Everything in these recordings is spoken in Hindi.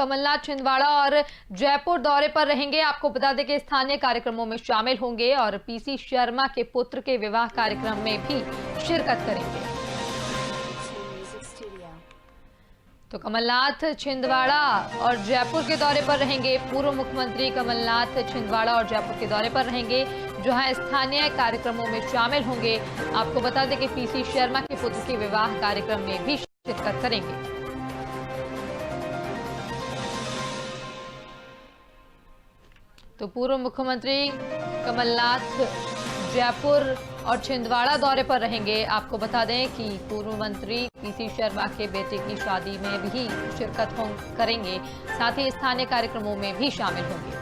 कमलनाथ छिंदवाड़ा और जयपुर दौरे पर रहेंगे। आपको बता दें कि स्थानीय कार्यक्रमों में शामिल होंगे और पीसी शर्मा के पुत्र के विवाह कार्यक्रम में भी शिरकत करेंगे। तो कमलनाथ छिंदवाड़ा और जयपुर के दौरे पर रहेंगे। पूर्व मुख्यमंत्री कमलनाथ छिंदवाड़ा और जयपुर के दौरे पर रहेंगे, जहां स्थानीय कार्यक्रमों में शामिल होंगे। आपको बता दें कि पीसी शर्मा के पुत्र के विवाह कार्यक्रम में भी शिरकत करेंगे। तो पूर्व मुख्यमंत्री कमलनाथ जयपुर और छिंदवाड़ा दौरे पर रहेंगे। आपको बता दें कि पूर्व मंत्री पीसी शर्मा के बेटे की शादी में भी शिरकत करेंगे, साथ ही स्थानीय कार्यक्रमों में भी शामिल होंगे।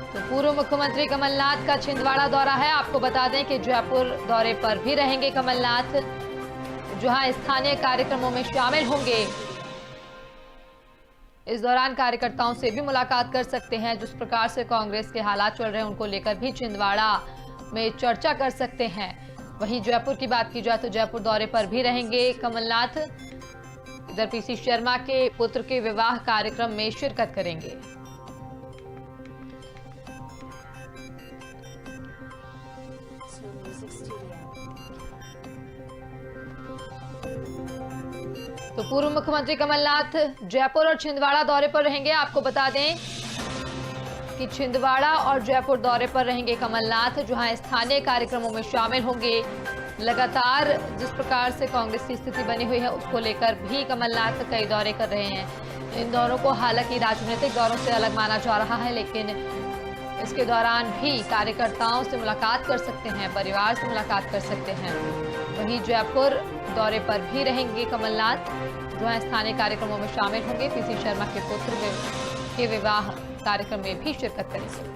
तो पूर्व मुख्यमंत्री कमलनाथ का छिंदवाड़ा दौरा है। आपको बता दें कि जयपुर दौरे पर भी रहेंगे कमलनाथ, जहां स्थानीय कार्यक्रमों में शामिल होंगे। इस दौरान कार्यकर्ताओं से भी मुलाकात कर सकते हैं। जिस प्रकार से कांग्रेस के हालात चल रहे हैं उनको लेकर भी छिंदवाड़ा में चर्चा कर सकते हैं। वहीं जयपुर की बात की जाए तो जयपुर दौरे पर भी रहेंगे कमलनाथ। इधर पीसी शर्मा के पुत्र के विवाह कार्यक्रम में शिरकत करेंगे। तो पूर्व मुख्यमंत्री कमलनाथ जयपुर और छिंदवाड़ा दौरे पर रहेंगे। आपको बता दें कि छिंदवाड़ा और जयपुर दौरे पर रहेंगे कमलनाथ, जहां स्थानीय कार्यक्रमों में शामिल होंगे। लगातार जिस प्रकार से कांग्रेस की स्थिति बनी हुई है उसको लेकर भी कमलनाथ कई दौरे कर रहे हैं। इन दौरों को हालांकि राजनीतिक दौरों से अलग माना जा रहा है, लेकिन इसके दौरान भी कार्यकर्ताओं से मुलाकात कर सकते हैं, परिवार से मुलाकात कर सकते हैं। वहीं जयपुर दौरे पर भी रहेंगे कमलनाथ, जो है स्थानीय कार्यक्रमों में शामिल होंगे। पीसी शर्मा के पुत्र के विवाह कार्यक्रम में भी शिरकत करेंगे।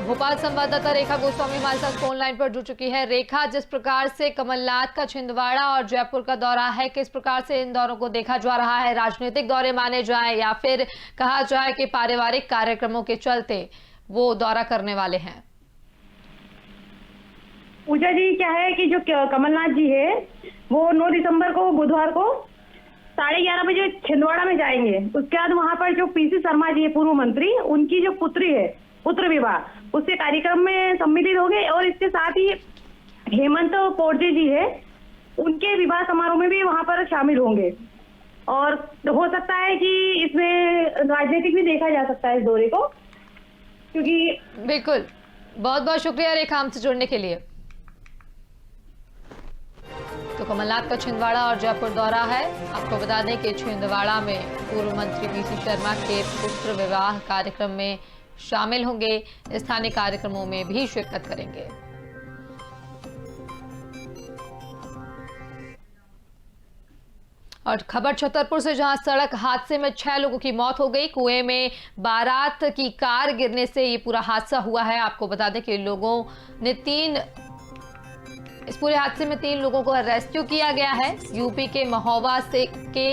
भोपाल संवाददाता रेखा गोस्वामी हमारे साथ फोन लाइन पर जुड़ चुकी है। रेखा, जिस प्रकार से कमलनाथ का छिंदवाड़ा और जयपुर का दौरा है, किस प्रकार से इन दौरों को देखा जा रहा है? राजनीतिक दौरे माने जाए या फिर कहा जाए कि पारिवारिक कार्यक्रमों के चलते वो दौरा करने वाले हैं? पूजा जी, क्या है कि जो कमलनाथ जी है वो 9 दिसंबर को बुधवार को 11:30 बजे छिंदवाड़ा में जाएंगे। उसके बाद वहाँ पर जो पीसी शर्मा जी है पूर्व मंत्री, उनकी जो पुत्री है पुत्र विवाह, उसके कार्यक्रम में सम्मिलित होंगे। और इसके साथ ही हेमंत पोर्जे जी है, उनके विवाह समारोह में भी वहां पर शामिल होंगे। और हो सकता है कि इसमें राजनीतिक भी देखा जा सकता है इस दौरे को, क्योंकि बिल्कुल। बहुत बहुत शुक्रिया रेखा हमसे जुड़ने के लिए। तो कमलनाथ का छिंदवाड़ा और जयपुर दौरा है। आपको बता दें कि छिंदवाड़ा में पूर्व मंत्री पीसी शर्मा के पुत्र विवाह कार्यक्रम में शामिल होंगे, स्थानीय कार्यक्रमों में भी शिरकत करेंगे। और खबर छतरपुर से, जहां सड़क हादसे में 6 लोगों की मौत हो गई। कुएं में बारात की कार गिरने से ये पूरा हादसा हुआ है। आपको बता दें कि लोगों ने इस पूरे हादसे में 3 लोगों को रेस्क्यू किया गया है। यूपी के महोबा के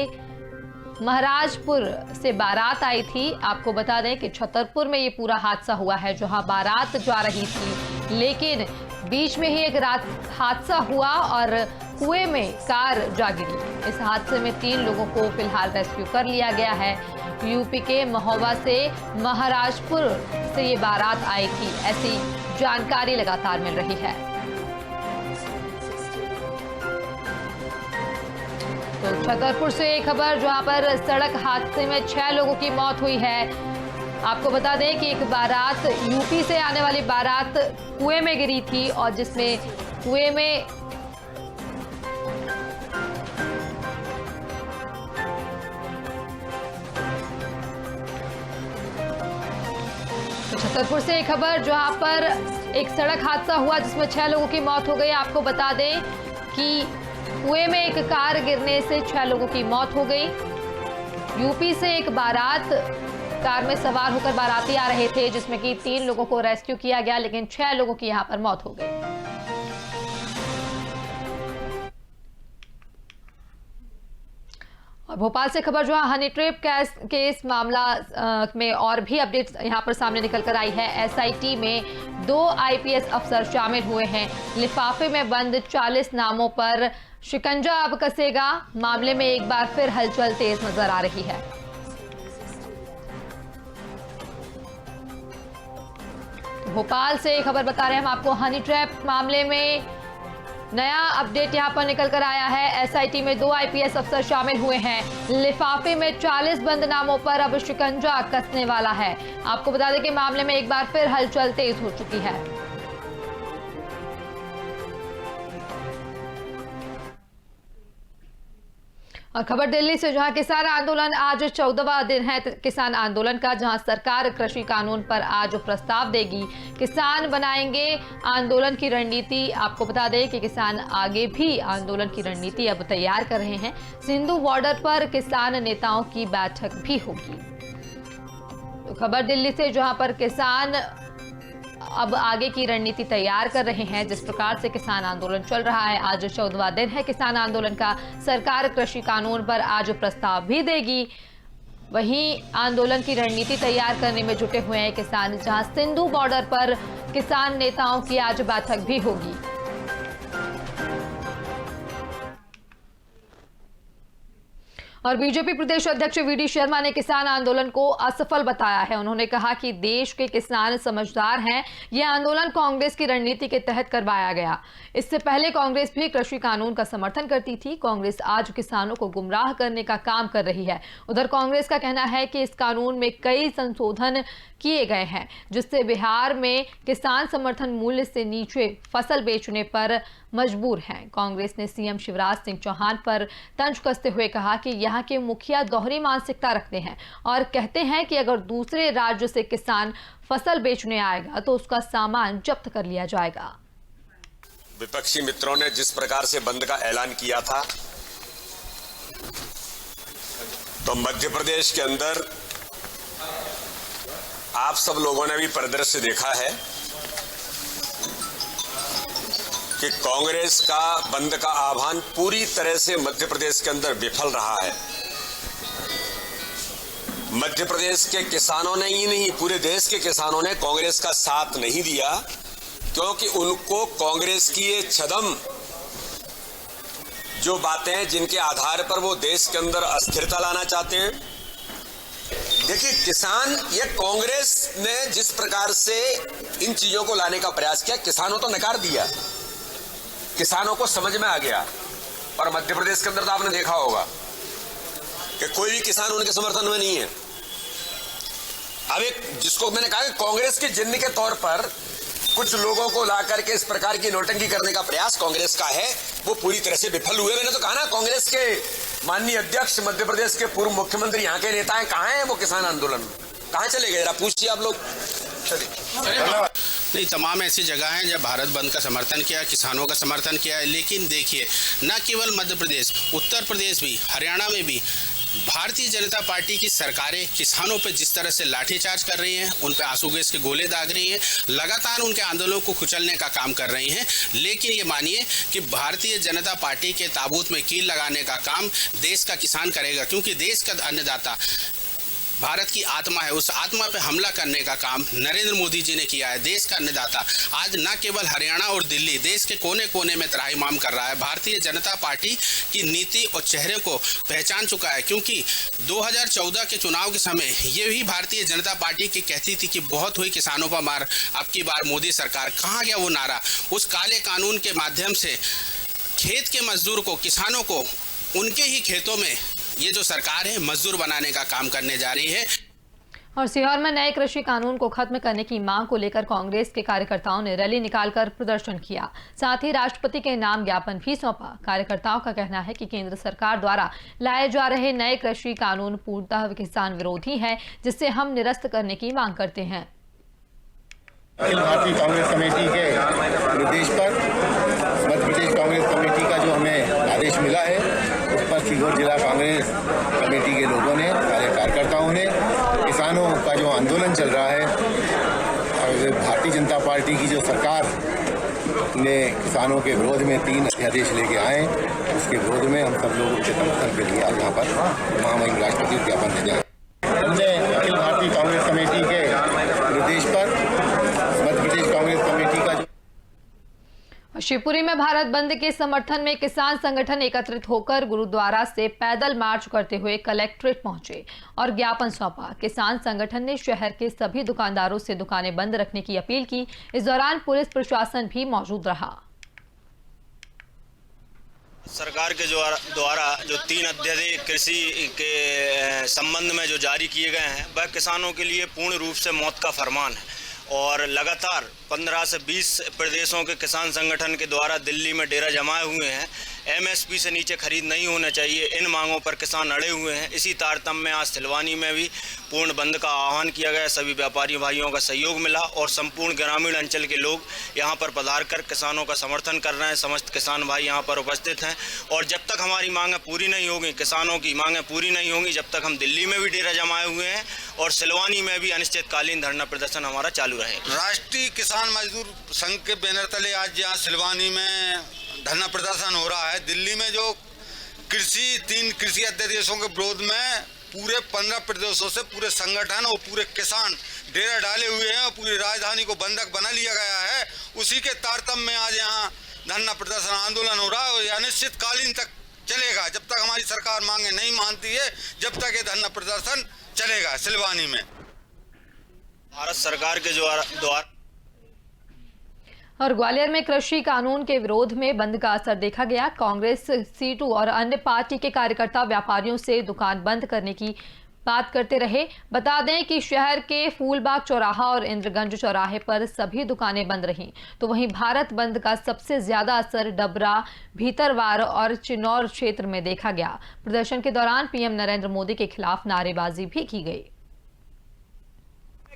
महाराजपुर से बारात आई थी। आपको बता दें कि छतरपुर में ये पूरा हादसा हुआ है, जहां बारात जा रही थी, लेकिन बीच में ही एक हादसा हुआ और कुएं में कार जा गिरी। इस हादसे में 3 लोगों को फिलहाल रेस्क्यू कर लिया गया है। यूपी के महोबा से महाराजपुर से ये बारात आई थी, ऐसी जानकारी लगातार मिल रही है। तो छतरपुर से एक खबर, जहां पर सड़क हादसे में 6 लोगों की मौत हुई है। आपको बता दें कि एक बारात, यूपी से आने वाली बारात कुएं में गिरी थी, और जिसमें कुएं में छतरपुर से एक खबर, जहां पर एक सड़क हादसा हुआ जिसमें 6 लोगों की मौत हो गई। आपको बता दें कि कुएं में एक कार गिरने से 6 लोगों की मौत हो गई। यूपी से एक बारात कार में सवार होकर बाराती आ रहे थे, जिसमें कि 3 लोगों को रेस्क्यू किया गया, लेकिन 6 लोगों की यहां पर मौत हो गई। और भोपाल से खबर जो है हनी ट्रैप केस मामला में और भी अपडेट यहां पर सामने निकल कर आई है। एसआईटी में 2 आईपीएस अफसर शामिल हुए हैं। लिफाफे में बंद 40 नामों पर शिकंजा अब कसेगा। मामले में एक बार फिर हलचल तेज नजर आ रही है। भोपाल से खबर बता रहे हैं हम आपको, हनी ट्रैप मामले में नया अपडेट यहां पर निकल कर आया है। एसआईटी में 2 आईपीएस अफसर शामिल हुए हैं। लिफाफे में 40 बंद नामों पर अब शिकंजा कसने वाला है। आपको बता दें कि मामले में एक बार फिर हलचल तेज हो चुकी है। और खबर दिल्ली से, जहां किसान आंदोलन आज 14वां दिन है किसान आंदोलन का, जहां सरकार कृषि कानून पर आज प्रस्ताव देगी। किसान बनाएंगे आंदोलन की रणनीति। आपको बता दें कि किसान आगे भी आंदोलन की रणनीति अब तैयार कर रहे हैं। सिंधु बॉर्डर पर किसान नेताओं की बैठक भी होगी। तो खबर दिल्ली से, जहां पर किसान अब आगे की रणनीति तैयार कर रहे हैं। जिस प्रकार से किसान आंदोलन चल रहा है, आज 14वां दिन है किसान आंदोलन का। सरकार कृषि कानून पर आज प्रस्ताव भी देगी। वहीं आंदोलन की रणनीति तैयार करने में जुटे हुए हैं किसान, जहां सिंधु बॉर्डर पर किसान नेताओं की आज बैठक भी होगी। और बीजेपी प्रदेश अध्यक्ष वीडी शर्मा ने किसान आंदोलन को असफल बताया है। उन्होंने कहा कि देश के किसान समझदार हैं। यह आंदोलन कांग्रेस की रणनीति के तहत करवाया गया। इससे पहले कांग्रेस भी कृषि कानून का समर्थन करती थी। कांग्रेस आज किसानों को गुमराह करने का काम कर रही है। उधर कांग्रेस का कहना है कि इस कानून में कई संशोधन किए गए हैं, जिससे बिहार में किसान समर्थन मूल्य से नीचे फसल बेचने पर मजबूर हैं। कांग्रेस ने सीएम शिवराज सिंह चौहान पर तंज कसते हुए कहा कि यहाँ के मुखिया दोहरी मानसिकता रखते हैं और कहते हैं कि अगर दूसरे राज्य से किसान फसल बेचने आएगा तो उसका सामान जब्त कर लिया जाएगा। विपक्षी मित्रों ने जिस प्रकार से बंद का ऐलान किया था, तो मध्य प्रदेश के अंदर आप सब लोगों ने भी परिदृश्य देखा है कि कांग्रेस का बंद का आह्वान पूरी तरह से मध्य प्रदेश के अंदर विफल रहा है। मध्य प्रदेश के किसानों ने ही नहीं, पूरे देश के किसानों ने कांग्रेस का साथ नहीं दिया, क्योंकि उनको कांग्रेस की ये छदम जो बातें हैं जिनके आधार पर वो देश के अंदर अस्थिरता लाना चाहते हैं। देखिए, किसान, ये कांग्रेस ने जिस प्रकार से इन चीजों को लाने का प्रयास किया, किसानों तो नकार दिया, किसानों को समझ में आ गया। और मध्य प्रदेश के अंदर तो आपने देखा होगा कि कोई भी किसान उनके समर्थन में नहीं है। अब एक जिसको मैंने कहा कि कांग्रेस के जिन्न के तौर पर कुछ लोगों को ला करके इस प्रकार की नौटंकी करने का प्रयास कांग्रेस का है, वो पूरी तरह से विफल हुए। मैंने तो कहा ना, कांग्रेस के माननीय अध्यक्ष, मध्य प्रदेश के पूर्व मुख्यमंत्री, यहाँ के नेता हैं, कहाँ हैं वो किसान आंदोलन में? कहाँ चले गए? जरा पूछिए आप लोग। नहीं, तमाम ऐसी जगह हैं जब भारत बंद का समर्थन किया, किसानों का समर्थन किया है। लेकिन देखिए, न केवल मध्य प्रदेश, उत्तर प्रदेश भी, हरियाणा में भी भारतीय जनता पार्टी की सरकारें किसानों पर जिस तरह से लाठीचार्ज कर रही हैं, उन पर आंसू गैस के गोले दाग रही हैं, लगातार उनके आंदोलनों को कुचलने का काम कर रही हैं। लेकिन ये मानिए कि भारतीय जनता पार्टी के ताबूत में कील लगाने का काम देश का किसान करेगा, क्योंकि देश का अन्नदाता भारत की आत्मा है। उस आत्मा पे हमला करने का काम नरेंद्र मोदी जी ने किया है। देश का अन्नदाता आज न केवल हरियाणा और दिल्ली, देश के कोने कोने में त्राहिमाम कर रहा है। भारतीय जनता पार्टी की नीति और चेहरे को पहचान चुका है, क्योंकि 2014 के चुनाव के समय ये भी भारतीय जनता पार्टी की कहती थी कि बहुत हुई किसानों पर मार, अब की बार मोदी सरकार। कहाँ गया वो नारा? उस काले कानून के माध्यम से खेत के मजदूर को, किसानों को उनके ही खेतों में ये जो सरकार है मजदूर बनाने का काम करने जा रही है। और सीहोर में नए कृषि कानून को खत्म करने की मांग को लेकर कांग्रेस के कार्यकर्ताओं ने रैली निकालकर प्रदर्शन किया। साथ ही राष्ट्रपति के नाम ज्ञापन भी सौंपा। कार्यकर्ताओं का कहना है कि केंद्र सरकार द्वारा लाए जा रहे नए कृषि कानून पूर्णतः किसान विरोधी हैं, जिससे हम निरस्त करने की मांग करते हैं। अखिल भारतीय कांग्रेस कमेटी के निर्देश पर मध्य प्रदेश कांग्रेस कमेटी का जो हमें आदेश मिला है, उस पर सीहोर जिला कांग्रेस कमेटी के लोगों ने किसानों का जो आंदोलन चल रहा है और भारतीय जनता पार्टी की जो सरकार ने किसानों के विरोध में 3 अध्यादेश लेके आए, उसके विरोध में हम सब लोगों के समर्थन के लिए आज यहाँ पर महामहिम राष्ट्रपति को ज्ञापन देने आए। हमने अखिल भारतीय कांग्रेस कमेटी के निर्देश पर मध्य प्रदेश कांग्रेस कमेटी का शिवपुरी में भारत बंद के समर्थन में किसान संगठन एकत्रित होकर गुरुद्वारा से पैदल मार्च करते हुए कलेक्ट्रेट पहुंचे और ज्ञापन सौंपा। किसान संगठन ने शहर के सभी दुकानदारों से दुकानें बंद रखने की अपील की। इस दौरान पुलिस प्रशासन भी मौजूद रहा। सरकार के द्वारा जो 3 अध्यादेश कृषि के संबंध में जो जारी किए गए हैं वह किसानों के लिए पूर्ण रूप से मौत का फरमान है और लगातार 15 से 20 प्रदेशों के किसान संगठन के द्वारा दिल्ली में डेरा जमाए हुए हैं। एमएसपी से नीचे खरीद नहीं होना चाहिए, इन मांगों पर किसान अड़े हुए हैं। इसी तारतम्य में आज सिलवानी में भी पूर्ण बंद का आह्वान किया गया। सभी व्यापारी भाइयों का सहयोग मिला और संपूर्ण ग्रामीण अंचल के लोग यहां पर पधार कर किसानों का समर्थन कर रहे हैं। समस्त किसान भाई यहां पर उपस्थित हैं और जब तक हमारी मांगें पूरी नहीं होंगी, किसानों की मांगें पूरी नहीं होंगी, जब तक हम दिल्ली में भी डेरा जमाए हुए हैं और सिलवानी में भी अनिश्चितकालीन धरना प्रदर्शन हमारा चालू रहेगा। राष्ट्रीय किसान मजदूर संघ के बैनर तले आज यहाँ सिलवानी में धरना प्रदर्शन हो रहा है। दिल्ली में जो 3 कृषि अध्यादेशों के विरोध में पूरे 15 प्रदेशों से पूरे संगठन और पूरे किसान डेरा डाले हुए हैं और पूरी राजधानी को बंधक बना लिया गया है, उसी के तारतम्य में आज यहाँ धरना प्रदर्शन आंदोलन हो रहा है और यह अनिश्चितकालीन तक चलेगा। जब तक हमारी सरकार मांगे नहीं मानती है, जब तक ये धरना प्रदर्शन चलेगा सिलवानी में। भारत सरकार के द्वारा और ग्वालियर में कृषि कानून के विरोध में बंद का असर देखा गया। कांग्रेस, सीटू और अन्य पार्टी के कार्यकर्ता व्यापारियों से दुकान बंद करने की बात करते रहे। बता दें कि शहर के फूलबाग चौराहा और इंद्रगंज चौराहे पर सभी दुकानें बंद रहीं, तो वहीं भारत बंद का सबसे ज्यादा असर डबरा, भीतरवार और चिन्नौर क्षेत्र में देखा गया। प्रदर्शन के दौरान पीएम नरेंद्र मोदी के खिलाफ नारेबाजी भी की गई।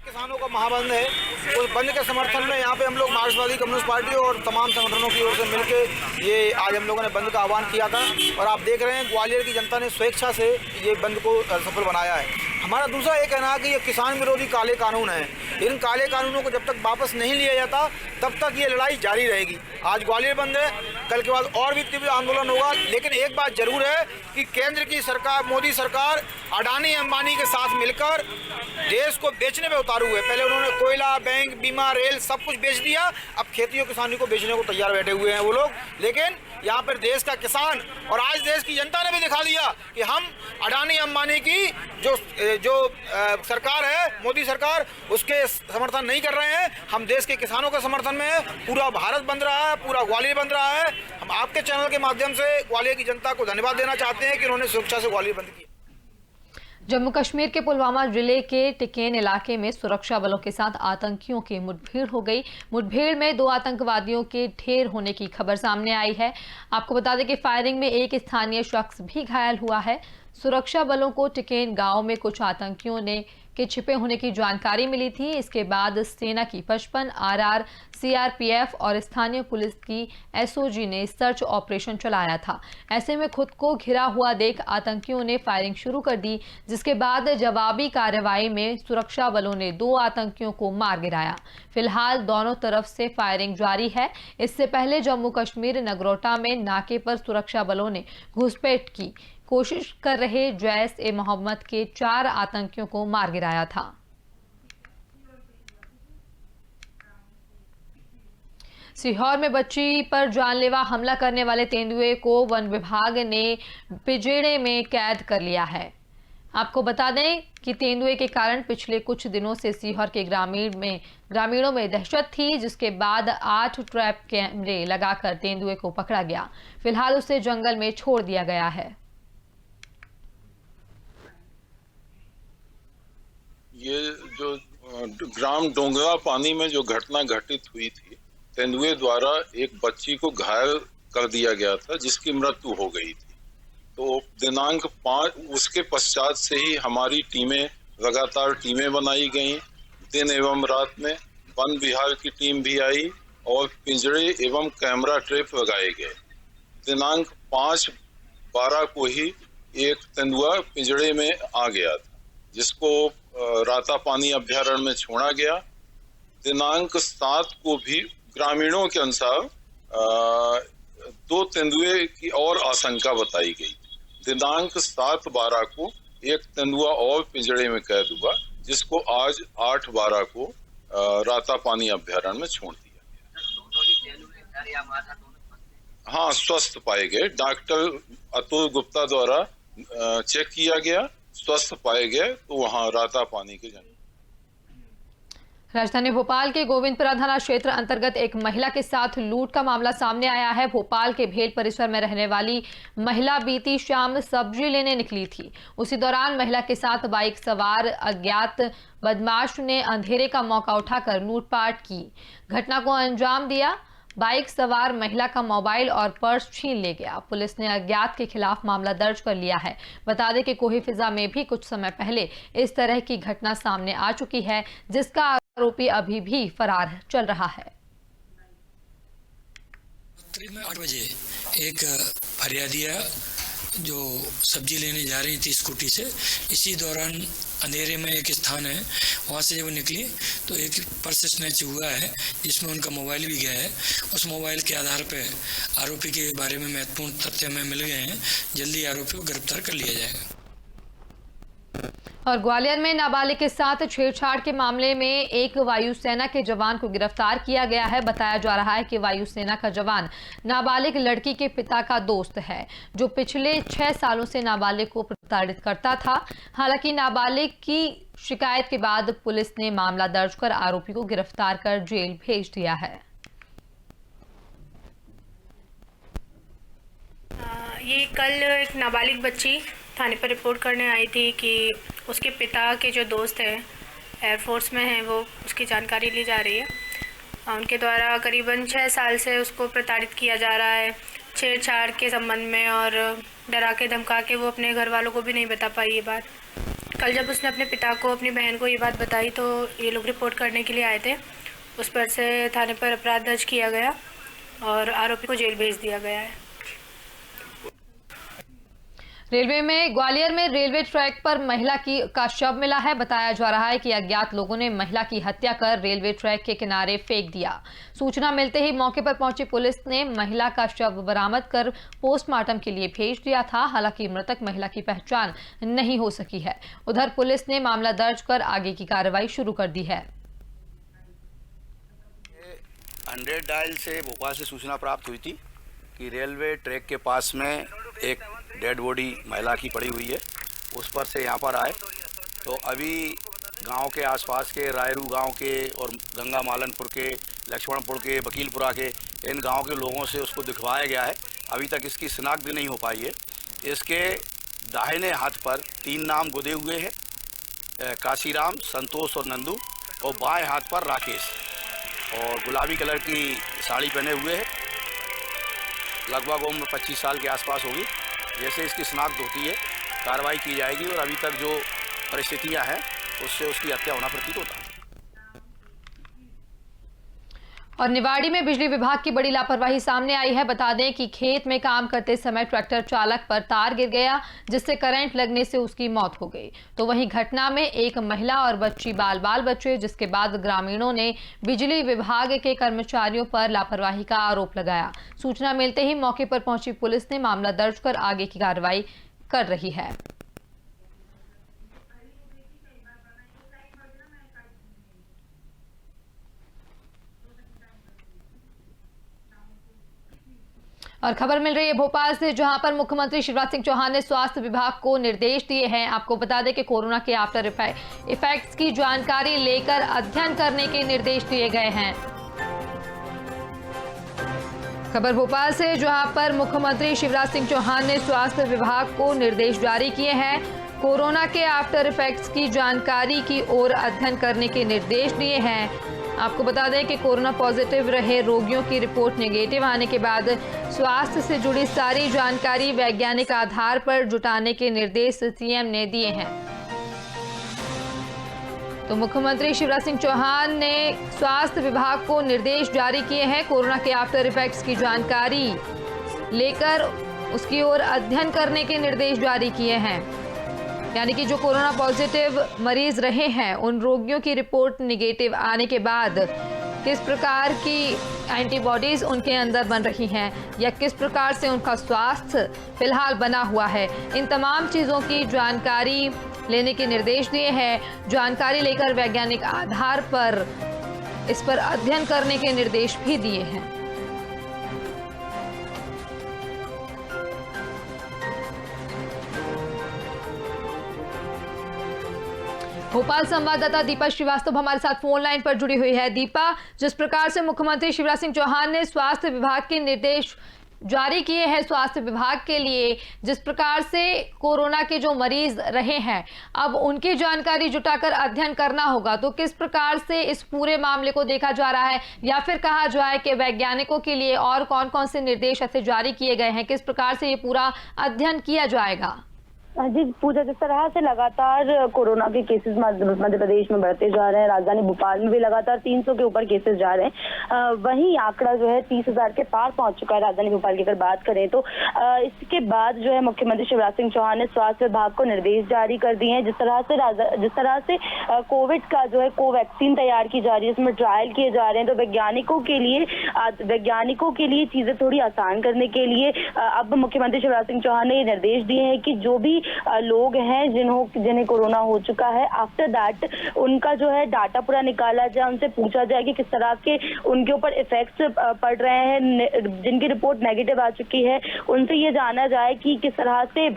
किसानों का महाबंद है, उस बंद के समर्थन में यहाँ पे हम लोग मार्क्सवादी कम्युनिस्ट पार्टी और तमाम संगठनों की ओर से मिलकर ये आज हम लोगों ने बंद का आह्वान किया था और आप देख रहे हैं ग्वालियर की जनता ने स्वेच्छा से ये बंद को सफल बनाया है। हमारा दूसरा ये कहना है कि ये किसान विरोधी काले कानून है, इन काले कानूनों को जब तक वापस नहीं लिया जाता तब तक ये लड़ाई जारी रहेगी। आज ग्वालियर बंद है, कल के बाद और भी तीव्र आंदोलन होगा, लेकिन एक बात जरूर है कि केंद्र की सरकार, मोदी सरकार अडानी अंबानी के साथ मिलकर देश को बेचने में उतारू है। पहले उन्होंने कोयला, बैंक, बीमा, रेल सब कुछ बेच दिया, अब खेती और किसानी को बेचने को तैयार बैठे हुए हैं वो लोग। लेकिन यहाँ पर देश का किसान और आज देश की जनता ने भी दिखा दिया कि हम अडानी अंबानी की जो सरकार है, मोदी सरकार, उसके समर्थन नहीं कर रहे हैं। हम देश के किसानों के समर्थन में है। पूरा भारत बन रहा है, पूरा ग्वालियर बन रहा है। हम आपके चैनल के माध्यम से ग्वालियर की जनता को धन्यवाद देना चाहते हैं कि उन्होंने स्वेच्छा से ग्वालियर बंद किया। जम्मू कश्मीर के पुलवामा जिले के टिकेन इलाके में सुरक्षा बलों के साथ आतंकियों की मुठभेड़ हो गई। मुठभेड़ में 2 आतंकवादियों के ढेर होने की खबर सामने आई है। आपको बता दें कि फायरिंग में एक स्थानीय शख्स भी घायल हुआ है। सुरक्षा बलों को टिकेन गांव में कुछ आतंकियों के छिपे होने की जानकारी मिली थी। इसके बाद सेना की 55 RR, CRPF और स्थानीय पुलिस की SOG ने सर्च ऑपरेशन चलाया था। ऐसे में खुद को घिरा हुआ देख आतंकियों ने फायरिंग शुरू कर दी, जिसके बाद जवाबी कार्रवाई में सुरक्षा बलों ने 2 आतंकियों को मार गिराया। फिलहाल दोनों तरफ से फायरिंग जारी है। इससे पहले जम्मू कश्मीर नगरोटा में नाके पर सुरक्षा बलों ने घुसपैठ की कोशिश कर रहे जैश-ए-मोहम्मद के 4 आतंकियों को मार गिराया था। सीहोर में बच्ची पर जानलेवा हमला करने वाले तेंदुए को वन विभाग ने पिंजड़े में कैद कर लिया है। आपको बता दें कि तेंदुए के कारण पिछले कुछ दिनों से सीहोर के ग्रामीणों में दहशत थी, जिसके बाद 8 ट्रैप कैमरे लगाकर तेंदुए को पकड़ा गया। फिलहाल उसे जंगल में छोड़ दिया गया है। ये जो ग्राम डोंगरा पानी में जो घटना घटित हुई थी, तेंदुए द्वारा एक बच्ची को घायल कर दिया गया था, जिसकी मृत्यु हो गई थी। तो दिनांक 5 उसके पश्चात से ही हमारी लगातार टीमें बनाई गई। दिन एवं रात में वन विहार की टीम भी आई और पिंजरे एवं कैमरा ट्रैप लगाए गए। दिनांक 5/12 को ही एक तेंदुआ पिंजरे में आ गया था, जिसको रातापानी अभ्यारण्य में छोड़ा गया। दिनांक 7 को भी ग्रामीणों के अनुसार 2 तेंदुए की और आशंका बताई गई। दिनांक 7/12 को एक तेंदुआ और पिंजड़े में कैद हुआ, जिसको आज 8/12 को रातापानी अभ्यारण्य में छोड़ दिया गया। हाँ, स्वस्थ पाए गए। डॉक्टर अतुल गुप्ता द्वारा चेक किया गया, स्वस्थ पाए गए, तो वहाँ रातापानी के जंगल। राजधानी भोपाल के गोविंदपुरा थाना क्षेत्र अंतर्गत एक महिला के साथ लूट का मामला सामने आया है। भोपाल के भेल परिसर में रहने वाली महिला बीती शाम सब्जी लेने निकली थी। उसी दौरान महिला के साथ बाइक सवार अज्ञात बदमाश ने अंधेरे का मौका उठाकर लूटपाट की। घटना को अंजाम दिया। बाइक सवार महिला का मोबाइल और पर्स छीन ले गया। पुलिस ने अज्ञात के खिलाफ मामला दर्ज कर लिया है। बता दें कि कोही फिजा में भी कुछ समय पहले इस तरह की घटना सामने आ चुकी है, जिसका आरोपी अभी भी फरार चल रहा है। 8 बजे एक फरियादिया जो सब्जी लेने जा रही थी स्कूटी से, इसी दौरान अंधेरे में एक स्थान है, वहाँ से जब निकली तो एक पर्स स्नैच हुआ है, जिसमें उनका मोबाइल भी गया है। उस मोबाइल के आधार पे आरोपी के बारे में महत्वपूर्ण तथ्य हमें मिल गए हैं। जल्दी आरोपी को गिरफ्तार कर लिया जाएगा। और ग्वालियर में नाबालिग के साथ छेड़छाड़ के मामले में एक वायुसेना के जवान को गिरफ्तार किया गया है। बताया जा रहा है कि वायुसेना का जवान नाबालिग लड़की के पिता का दोस्त है, जो पिछले 6 सालों से नाबालिग को प्रताड़ित करता था। हालांकि नाबालिग की शिकायत के बाद पुलिस ने मामला दर्ज कर आरोपी को गिरफ्तार कर जेल भेज दिया है। ये कल एक नाबालिग बच्ची थाने पर रिपोर्ट करने आई थी कि उसके पिता के जो दोस्त हैं एयरफोर्स में हैं, वो उसकी जानकारी ली जा रही है। उनके द्वारा करीबन 6 साल से उसको प्रताड़ित किया जा रहा है छेड़छाड़ के संबंध में, और डरा के धमका के वो अपने घर वालों को भी नहीं बता पाई ये बात। कल जब उसने अपने पिता को, अपनी बहन को ये बात बताई तो ये लोग रिपोर्ट करने के लिए आए थे। उस पर से थाने पर अपराध दर्ज किया गया और आरोपी को जेल भेज दिया गया है। ग्वालियर में रेलवे ट्रैक पर महिला का शव मिला है। बताया जा रहा है कि अज्ञात लोगों ने महिला की हत्या कर रेलवे ट्रैक के किनारे फेंक दिया। सूचना मिलते ही मौके पर पहुंची पुलिस ने महिला का शव बरामद कर पोस्टमार्टम के लिए भेज दिया था। हालांकि मृतक महिला की पहचान नहीं हो सकी है। उधर पुलिस ने मामला दर्ज कर आगे की कार्रवाई शुरू कर दी है। 100 डायल से भोपाल से सूचना प्राप्त हुई थी कि रेलवे ट्रैक के पास में एक डेड बॉडी महिला की पड़ी हुई है। उस पर से यहाँ पर आए तो अभी गांव के आसपास के रायरू गांव के और गंगा मालनपुर के, लक्ष्मणपुर के, वकीलपुरा के, इन गांव के लोगों से उसको दिखवाया गया है। अभी तक इसकी शिनाख्त भी नहीं हो पाई है। इसके दाहिने हाथ पर 3 नाम गुदे हुए हैं, काशीराम, संतोष और नंदू, और बाएं हाथ पर राकेश, और गुलाबी कलर की साड़ी पहने हुए है। लगभग उम्र 25 साल के आसपास होगी। जैसे इसकी शिनाख्त होती है कार्रवाई की जाएगी, और अभी तक जो परिस्थितियां हैं उससे उसकी हत्या होना प्रतीत होता है। और निवाड़ी में बिजली विभाग की बड़ी लापरवाही सामने आई है। बता दें कि खेत में काम करते समय ट्रैक्टर चालक पर तार गिर गया, जिससे करंट लगने से उसकी मौत हो गई। तो वहीं घटना में एक महिला और बच्ची बाल बचे, जिसके बाद ग्रामीणों ने बिजली विभाग के कर्मचारियों पर लापरवाही का आरोप लगाया। सूचना मिलते ही मौके पर पहुंची पुलिस ने मामला दर्ज कर आगे की कार्रवाई कर रही है। और खबर मिल रही है भोपाल से, जहां पर मुख्यमंत्री शिवराज सिंह चौहान ने स्वास्थ्य विभाग को निर्देश दिए हैं। आपको बता दें कि कोरोना के आफ्टर इफेक्ट्स की जानकारी लेकर अध्ययन करने के निर्देश दिए गए हैं। खबर भोपाल से, जहां पर मुख्यमंत्री शिवराज सिंह चौहान ने स्वास्थ्य विभाग को निर्देश जारी किए हैं। कोरोना के आफ्टर इफेक्ट्स की जानकारी की ओर अध्ययन करने के निर्देश दिए हैं। आपको बता दें कि कोरोना पॉजिटिव रहे रोगियों की रिपोर्ट नेगेटिव आने के बाद स्वास्थ्य से जुड़ी सारी जानकारी वैज्ञानिक आधार पर जुटाने के निर्देश सीएम ने दिए हैं। तो मुख्यमंत्री शिवराज सिंह चौहान ने स्वास्थ्य विभाग को निर्देश जारी किए हैं। कोरोना के आफ्टर इफेक्ट्स की जानकारी लेकर उसकी ओर अध्ययन करने के निर्देश जारी किए हैं। यानी कि जो कोरोना पॉजिटिव मरीज रहे हैं उन रोगियों की रिपोर्ट निगेटिव आने के बाद किस प्रकार की एंटीबॉडीज उनके अंदर बन रही हैं या किस प्रकार से उनका स्वास्थ्य फिलहाल बना हुआ है, इन तमाम चीज़ों की जानकारी लेने के निर्देश दिए हैं। जानकारी लेकर वैज्ञानिक आधार पर इस पर अध्ययन करने के निर्देश भी दिए हैं। भोपाल संवाददाता दीपा श्रीवास्तव हमारे साथ फोन लाइन पर जुड़ी हुई है। दीपा, जिस प्रकार से मुख्यमंत्री शिवराज सिंह चौहान ने स्वास्थ्य विभाग के निर्देश जारी किए हैं स्वास्थ्य विभाग के लिए, जिस प्रकार से कोरोना के जो मरीज रहे हैं अब उनकी जानकारी जुटाकर अध्ययन करना होगा, तो किस प्रकार से इस पूरे मामले को देखा जा रहा है या फिर कहा जाए कि वैज्ञानिकों के लिए और कौन कौन से निर्देश ऐसे जारी किए गए हैं, किस प्रकार से ये पूरा अध्ययन किया जाएगा? जी पूजा, जिस तरह से लगातार कोरोना के केसेस मध्य प्रदेश में बढ़ते जा रहे हैं, राजधानी भोपाल में भी लगातार 300 के ऊपर केसेस जा रहे हैं, वहीं आंकड़ा जो है 30,000 के पार पहुंच चुका है राजधानी भोपाल की अगर बात करें तो। इसके बाद जो है मुख्यमंत्री शिवराज सिंह चौहान ने स्वास्थ्य विभाग को निर्देश जारी कर दिए हैं। जिस तरह से कोविड का जो है कोवैक्सीन तैयार की जा रही है, इसमें ट्रायल किए जा रहे हैं, तो वैज्ञानिकों के लिए चीजें थोड़ी आसान करने के लिए अब मुख्यमंत्री शिवराज सिंह चौहान ने ये निर्देश दिए हैं कि जो भी लोग हैं जिन्हें कोरोना हो चुका है, आफ्टर दैट उनका जो है डाटा पूरा निकाला जाए, उनसे पूछा जाए कि किस तरह के उनके ऊपर इफेक्ट्स पड़ रहे हैं, जिनकी रिपोर्ट नेगेटिव आ चुकी है उनसे ये जाना जाए कि किस तरह से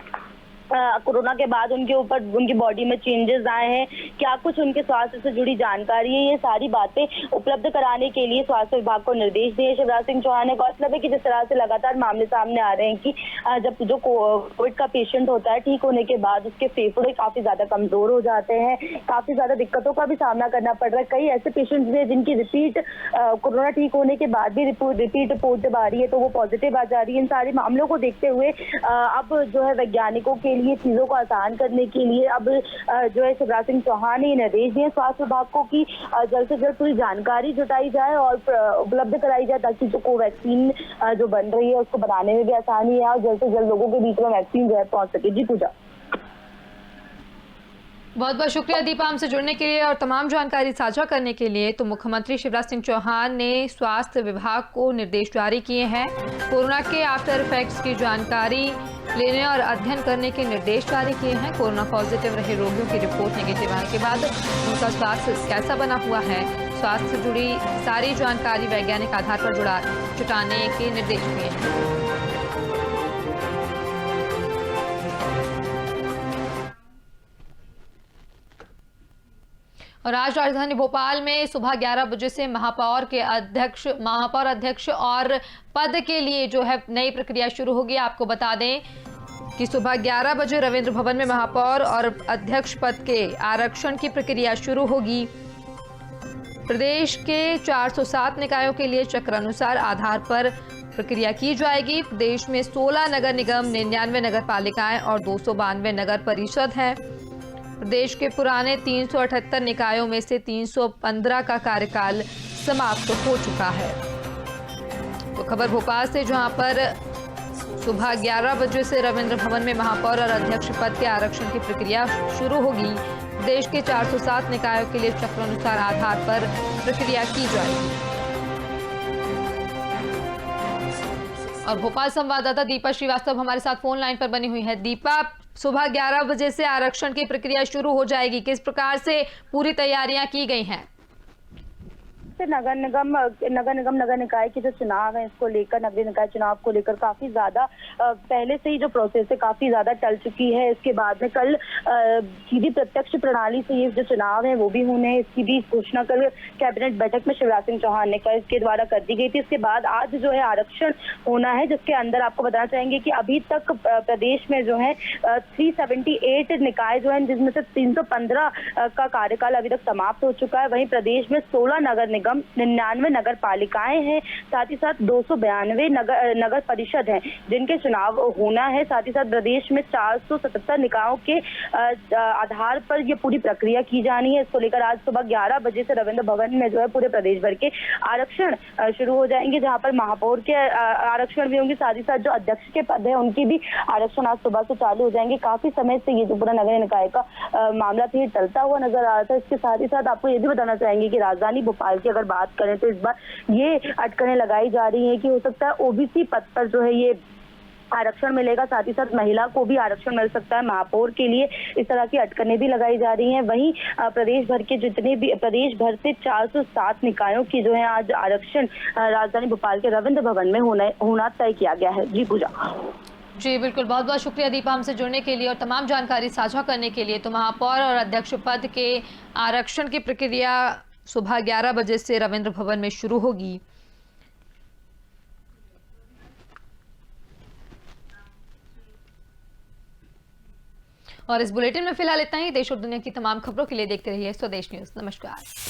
कोरोना के बाद उनके ऊपर उनकी बॉडी में चेंजेस आए हैं, क्या कुछ उनके स्वास्थ्य से जुड़ी जानकारी है, ये सारी बातें उपलब्ध कराने के लिए स्वास्थ्य विभाग को निर्देश दिए शिवराज सिंह चौहान ने। गौरतलब है कि जिस तरह से लगातार मामले सामने आ रहे हैं कि जब जो कोविड का पेशेंट होता है ठीक होने के बाद उसके फेफड़े काफी ज्यादा कमजोर हो जाते हैं, काफी ज्यादा दिक्कतों का भी सामना करना पड़ रहा है। कई ऐसे पेशेंट्स हैं जिनकी रिपीट कोरोना ठीक होने के बाद भी रिपीट रिपोर्ट जब आ रही है तो वो पॉजिटिव आ जा रही है। इन सारे मामलों को देखते हुए अब जो है वैज्ञानिकों के लिए चीजों को आसान करने के लिए अब जो है शिवराज सिंह चौहान ने निर्देश दिए स्वास्थ्य विभाग को कि जल्द से जल्द पूरी जानकारी जुटाई जाए और उपलब्ध कराई जाए ताकि जो कोवैक्सीन जो बन रही है उसको बनाने में भी आसानी है और जल्द से जल्द लोगों के बीच में वैक्सीन जो है पहुंच सके। जी पूजा, बहुत बहुत शुक्रिया दीपा हमसे जुड़ने के लिए और तमाम जानकारी साझा करने के लिए। तो मुख्यमंत्री शिवराज सिंह चौहान ने स्वास्थ्य विभाग को निर्देश जारी किए हैं, कोरोना के आफ्टर इफेक्ट्स की जानकारी लेने और अध्ययन करने के निर्देश जारी किए हैं। कोरोना पॉजिटिव रहे रोगियों की रिपोर्ट नेगेटिव आने के बाद उनका स्वास्थ्य कैसा बना हुआ है, स्वास्थ्य से जुड़ी सारी जानकारी वैज्ञानिक आधार पर जुटाने के निर्देश दिए हैं। और आज राजधानी भोपाल में सुबह 11 बजे से महापौर अध्यक्ष और पद के लिए जो है नई प्रक्रिया शुरू होगी। आपको बता दें कि सुबह 11 बजे रविंद्र भवन में महापौर और अध्यक्ष पद के आरक्षण की प्रक्रिया शुरू होगी। प्रदेश के 407 निकायों के लिए चक्रानुसार आधार पर प्रक्रिया की जाएगी। प्रदेश में 16 नगर निगम, 99 नगर पालिकाएं और 292 नगर परिषद हैं। प्रदेश के पुराने 378 निकायों में से 315 का कार्यकाल समाप्त हो चुका है। तो खबर भोपाल से, जहां पर सुबह 11 बजे से रविंद्र भवन में महापौर और अध्यक्ष पद के आरक्षण की प्रक्रिया शुरू होगी। देश के 407 निकायों के लिए चक्रानुसार आधार पर प्रक्रिया की जाएगी। और भोपाल संवाददाता दीपा श्रीवास्तव हमारे साथ फोन लाइन पर बनी हुई है। दीपा, सुबह 11 बजे से आरक्षण की प्रक्रिया शुरू हो जाएगी, किस प्रकार से पूरी तैयारियां की गई हैं? नगर निकाय के जो चुनाव है इसको लेकर, नगरीय निकाय चुनाव को लेकर काफी ज्यादा पहले से ही जो प्रोसेस है काफी ज्यादा टल चुकी है। इसके बाद में कल सीधी प्रत्यक्ष प्रणाली से ये जो चुनाव है वो भी होने हैं, इसकी भी घोषणा कल कैबिनेट बैठक में शिवराज सिंह चौहान ने इसके द्वारा कर दी गई थी। इसके बाद आज जो है आरक्षण होना है, जिसके अंदर आपको बताना चाहेंगे कि अभी तक प्रदेश में जो है 378 निकाय जो है, जिसमें से 315 का कार्यकाल अभी तक समाप्त हो चुका है। वहीं प्रदेश में 16 नगर निगम कम 99 नगर पालिकाएं हैं, साथ ही साथ 292 नगर परिषद हैं जिनके चुनाव होना है। साथ ही साथ प्रदेश में 477 निकायों के आधार पर ये पूरी प्रक्रिया की जानी है। इसको लेकर आज सुबह 11 बजे से रविंद्र भवन में जो है पूरे प्रदेश भर के आरक्षण शुरू हो जाएंगे, जहां पर महापौर के आरक्षण भी होंगे, साथ ही साथ जो अध्यक्ष के पद है उनकी भी आरक्षण आज सुबह से चालू हो जाएंगे। काफी समय से ये जो पूरा नगर निकाय का मामला था टलता हुआ नजर आ रहा था। इसके साथ ही साथ आपको ये भी बताना चाहेंगे कि राजधानी भोपाल की अगर बात करें तो इस बार ये अटकलें लगाई जा रही है कि हो सकता है ओबीसी पद पर जो है ये आरक्षण मिलेगा, साथ ही साथ महिला को भी आरक्षण मिल सकता है महापौर के लिए। इस तरह की अटकलें भी लगाई जा रही हैं। वहीं प्रदेश भर के जितने भी प्रदेश भर से 407 निकायों की जो है आज आरक्षण राजधानी भोपाल के रविंद्र भवन में होना तय किया गया है। जी पूजा। जी बिल्कुल, बहुत बहुत शुक्रिया दीपा हमसे जुड़ने के लिए और तमाम जानकारी साझा करने के लिए। तो महापौर और अध्यक्ष पद के आरक्षण की प्रक्रिया सुबह 11 बजे से रविंद्र भवन में शुरू होगी। और इस बुलेटिन में फिलहाल इतना ही। देश और दुनिया की तमाम खबरों के लिए देखते रहिए स्वदेश न्यूज़। नमस्कार।